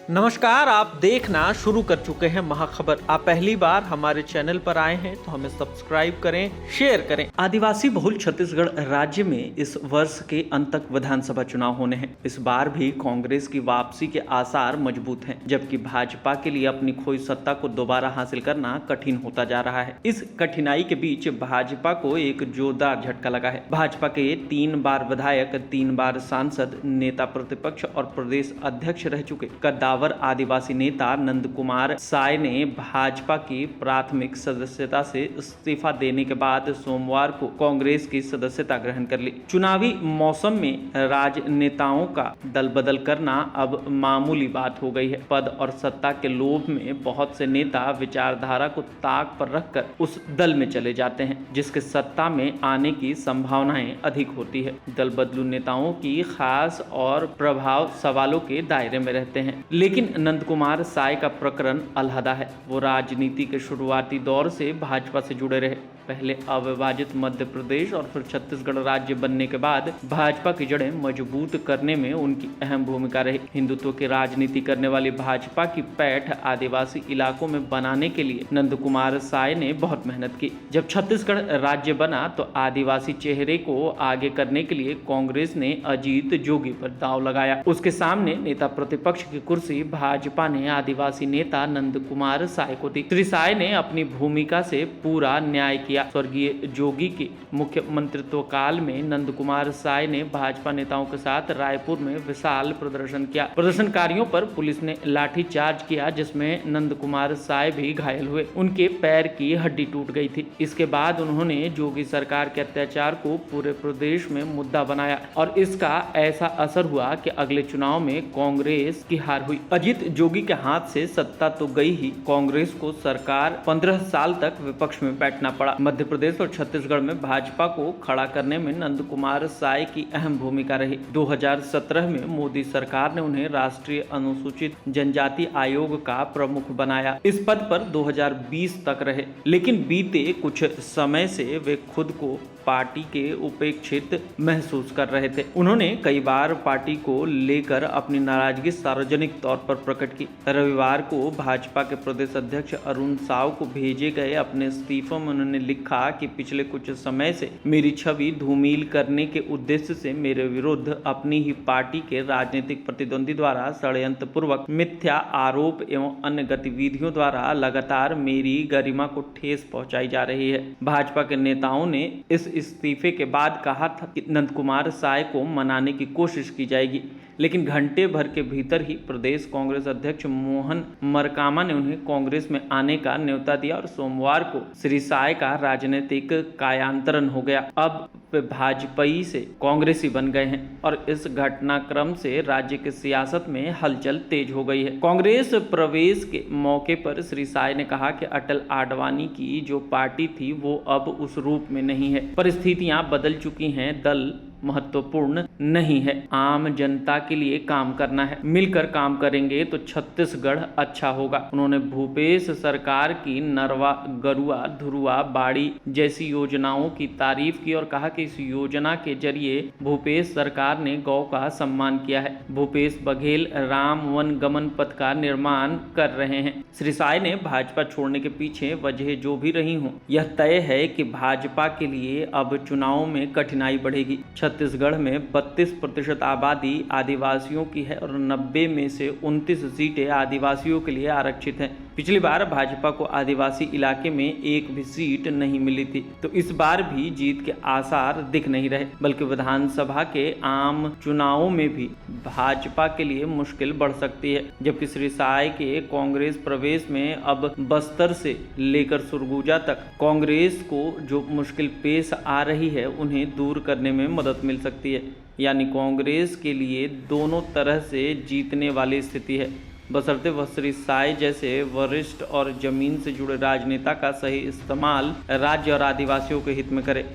नमस्कार, आप देखना शुरू कर चुके हैं महाखबर। आप पहली बार हमारे चैनल पर आए हैं तो हमें सब्सक्राइब करें, शेयर करें। आदिवासी बहुल छत्तीसगढ़ राज्य में इस वर्ष के अंत तक विधानसभा चुनाव होने हैं। इस बार भी कांग्रेस की वापसी के आसार मजबूत हैं, जबकि भाजपा के लिए अपनी खोई सत्ता को दोबारा हासिल करना कठिन होता जा रहा है। इस कठिनाई के बीच भाजपा को एक जोरदार झटका लगा है। भाजपा के 3 बार विधायक, 3 बार सांसद, नेता प्रतिपक्ष और प्रदेश अध्यक्ष रह चुके कद्दावर आदिवासी नेता नंद कुमार साय ने भाजपा की प्राथमिक सदस्यता से इस्तीफा देने के बाद सोमवार को कांग्रेस की सदस्यता ग्रहण कर ली। चुनावी मौसम में राजनेताओं का दल बदल करना अब मामूली बात हो गई है। पद और सत्ता के लोभ में बहुत से नेता विचारधारा को ताक पर रखकर उस दल में चले जाते हैं जिसके सत्ता में आने की संभावनाएं अधिक होती है। दल बदलू नेताओं की खास और प्रभाव सवालों के दायरे में रहते हैं, लेकिन नंद कुमार साय का प्रकरण अलहदा है। वो राजनीति के शुरुआती दौर से भाजपा से जुड़े रहे। पहले अविभाजित मध्य प्रदेश और फिर छत्तीसगढ़ राज्य बनने के बाद भाजपा की जड़ें मजबूत करने में उनकी अहम भूमिका रही। हिंदुत्व की राजनीति करने वाली भाजपा की पैठ आदिवासी इलाकों में बनाने के लिए नंद कुमार साय ने बहुत मेहनत की। जब छत्तीसगढ़ राज्य बना तो आदिवासी चेहरे को आगे करने के लिए कांग्रेस ने अजीत जोगी पर दांव लगाया। उसके सामने नेता प्रतिपक्ष की कुर्सी भाजपा ने आदिवासी नेता नंद कुमार साय को दी। श्री साय ने अपनी भूमिका से पूरा न्याय किया। स्वर्गीय जोगी के मुख्यमंत्रित्व काल में नंद कुमार साय ने भाजपा नेताओं के साथ रायपुर में विशाल प्रदर्शन किया। प्रदर्शनकारियों पर पुलिस ने लाठीचार्ज किया, जिसमें नंद कुमार साय भी घायल हुए। उनके पैर की हड्डी टूट गई थी। इसके बाद उन्होंने जोगी सरकार के अत्याचार को पूरे प्रदेश में मुद्दा बनाया और इसका ऐसा असर हुआ कि अगले चुनाव में कांग्रेस की हार हुई। अजीत जोगी के हाथ से सत्ता तो गई ही, कांग्रेस को सरकार 15 साल तक विपक्ष में बैठना पड़ा। मध्य प्रदेश और छत्तीसगढ़ में भाजपा को खड़ा करने में नंद कुमार साय की अहम भूमिका रही। 2017 में मोदी सरकार ने उन्हें राष्ट्रीय अनुसूचित जनजाति आयोग का प्रमुख बनाया। इस पद पर 2020 तक रहे, लेकिन बीते कुछ समय से वे खुद को पार्टी के उपेक्षित महसूस कर रहे थे। उन्होंने कई बार पार्टी को लेकर अपनी नाराजगी सार्वजनिक तौर पर प्रकट की। रविवार को भाजपा के प्रदेश अध्यक्ष अरुण साव को भेजे गए अपने इस्तीफे में उन्होंने लिखा कि पिछले कुछ समय से मेरी छवि धूमिल करने के उद्देश्य से मेरे विरुद्ध अपनी ही पार्टी के राजनीतिक प्रतिद्वंदी द्वारा षड्यंत्र पूर्वक मिथ्या आरोप एवं अन्य गतिविधियों द्वारा लगातार मेरी गरिमा को ठेस पहुंचाई जा रही है। भाजपा के नेताओं ने इस इस्तीफे के बाद कहा था कि नंद कुमार साय को मनाने की कोशिश की जाएगी, लेकिन घंटे भर के भीतर ही प्रदेश कांग्रेस अध्यक्ष मोहन मरकामा ने उन्हें कांग्रेस में आने का न्योता दिया और सोमवार को श्री साय का राजनीतिक कायांतरण हो गया। अब वे भाजपाई से कांग्रेसी बन गए हैं और इस घटनाक्रम से राज्य की सियासत में हलचल तेज हो गई है। कांग्रेस प्रवेश के मौके पर श्री साय ने कहा कि अटल आडवाणी की जो पार्टी थी वो अब उस रूप में नहीं है। परिस्थितियां बदल चुकी हैं, दल महत्वपूर्ण नहीं है, आम जनता के लिए काम करना है। मिलकर काम करेंगे तो छत्तीसगढ़ अच्छा होगा। उन्होंने भूपेश सरकार की नरवा, गरुआ, धुरुआ, बाड़ी जैसी योजनाओं की तारीफ की और कहा कि इस योजना के जरिए भूपेश सरकार ने गौ का सम्मान किया है। भूपेश बघेल राम वन गमन पथ का निर्माण कर रहे हैं। श्री साय ने भाजपा छोड़ने के पीछे वजह जो भी रही हो, यह तय है कि भाजपा के लिए अब चुनाव में कठिनाई बढ़ेगी। छत्तीसगढ़ में 32% आबादी आदिवासियों की है और 90 में से 29 सीटें आदिवासियों के लिए आरक्षित हैं। पिछली बार भाजपा को आदिवासी इलाके में एक भी सीट नहीं मिली थी, तो इस बार भी जीत के आसार दिख नहीं रहे, बल्कि विधानसभा के आम चुनावों में भी भाजपा के लिए मुश्किल बढ़ सकती है। जबकि श्री साय के कांग्रेस प्रवेश में अब बस्तर से लेकर सुरगुजा तक कांग्रेस को जो मुश्किल पेश आ रही है उन्हें दूर करने में मदद मिल सकती है। यानी कांग्रेस के लिए दोनों तरह से जीतने वाली स्थिति है, बशर्ते वह श्री साय जैसे वरिष्ठ और जमीन से जुड़े राजनेता का सही इस्तेमाल राज्य और आदिवासियों के हित में करे।